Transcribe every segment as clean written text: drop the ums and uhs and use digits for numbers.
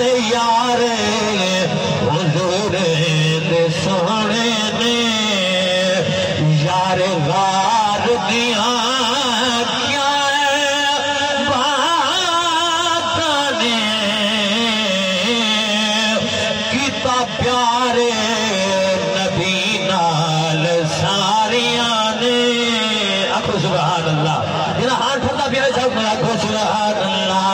यार हुजूर दे सोने ने यार गार दिया क्या बात ने किता प्यारे नबी नाल सारिया ने। आखो सुभान अल्लाह। जिन्हें हाथ ठंडा पिया सब आखो सुभान अल्लाह।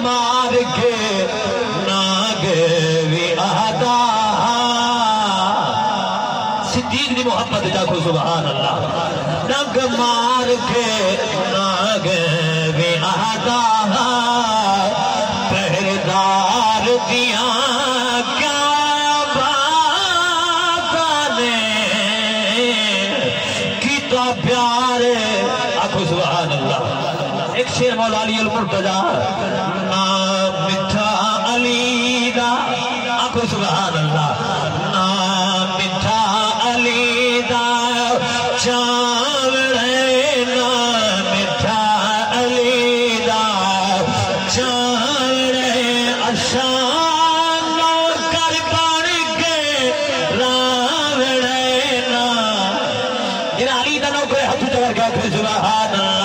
मार के नाग भी आता सिद्दीक दी मोहब्बत जाको सुभान अल्लाह। नग मार के नाग भी आता पहरेदार दिया क्या बात ने किता प्यारे। आखो सुभान अल्लाह। एक शेर मौला अली अल मुर्तजा नाम मिठा अली दा। आखो सुभान अल्लाह। नाम मिठा अली दा चावड़े नाम मिठा अली दा चावड़े अशान कर बन के रावड़े ना। जिन्हें अली दा नौकर हाथ उठा के आखो सुभान अल्लाह।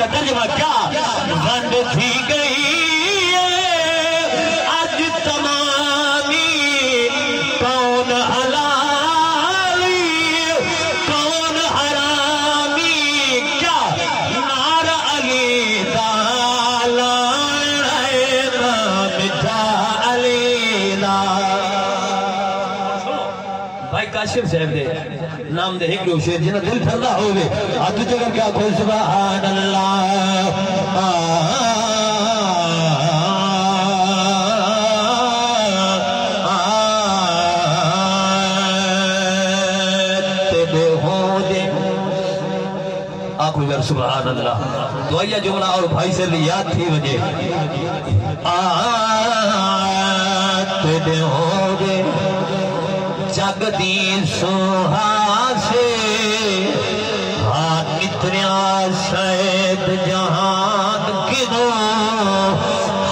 तर्जमा क्या वंड थी गई आज तमामी कौन हलाली कौन हरामी क्या नार अली दाला मिठा अली दा। भाई काशिफ साहब दे नाम दे एक शेर जिन्हें दिल ठंडा हो गए हाथ जगह क्या खोल सुभान अल्लाह। आखो यार सुभान अल्लाह। दुआया जुमला और भाई से याद थी वजह तेरे हो गए जगदी सुहासे इतरिया सैद जहान किदो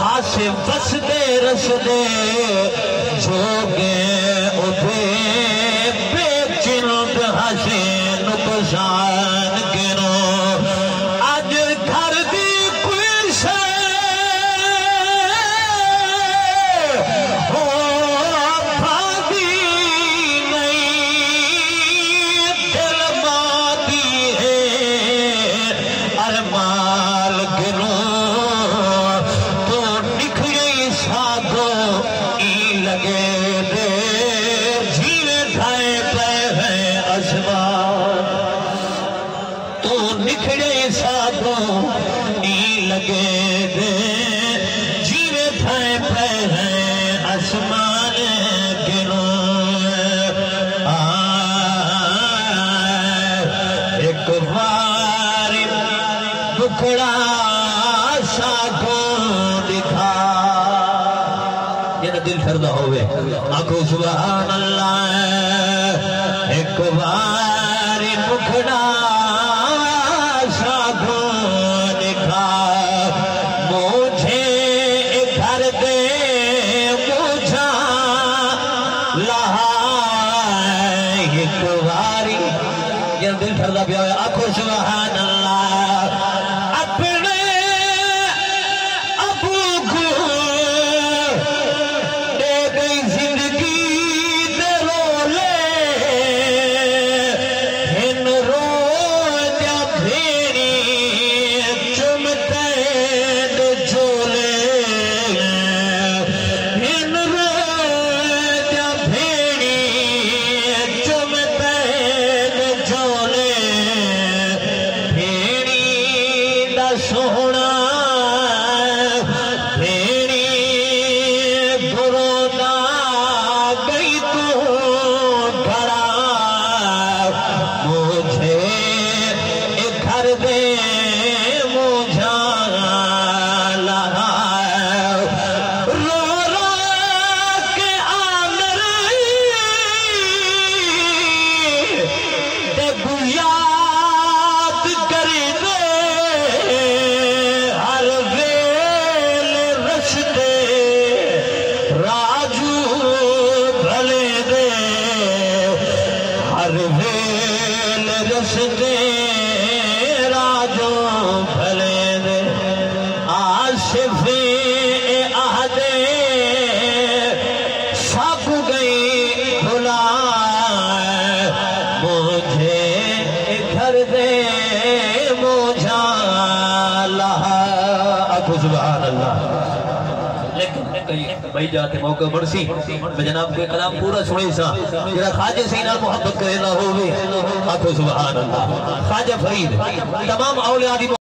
हासे बसदे रसदे जोगे उठे बेचिंद हसे नुकसान गिनो। आज घर दी कोई से हो भागी माल गिनो तो निखरे साधो ई लगे दे जीवे खाए पे है आसमान तो निखरे साधो ई लगे दे जीवे खाए पे है आसमान गिनो। एक बार दुखड़ा शाखो दिखा ये दिल फरदा होवे आखो सुभान अल्लाह एक बार मुखड़ा शाखो दिखा मुझे घर दे मुझा लहा एक बारी ये दिल फरदा पिया आखो सुभान अल्लाह अपने अबू को दे गई जिंदगी दे रोले इन रोजा भेड़ी चुमते दे झोले इन रोजा भेड़ी चुमते दे झोले सोना भेड़ी गुरोदा गई तू घड़ा मुझे घर दे मुझा लगा रो रो के आमर दे याद कर दे राजू भले दे हर वेल रस दे राजू भले दे आसिफे आहदे सब गई भुला मुझे घर दे मुझा लहा अखो सुभान अल्लाह भाई जाते मौका बरसी मैं जनाब के कलाम पूरा सुने सा जरा ख्वाजा से नाल मोहब्बत करे ना होवे आखो सुभान अल्लाह ख्वाजा फरीद तमाम औलिया दी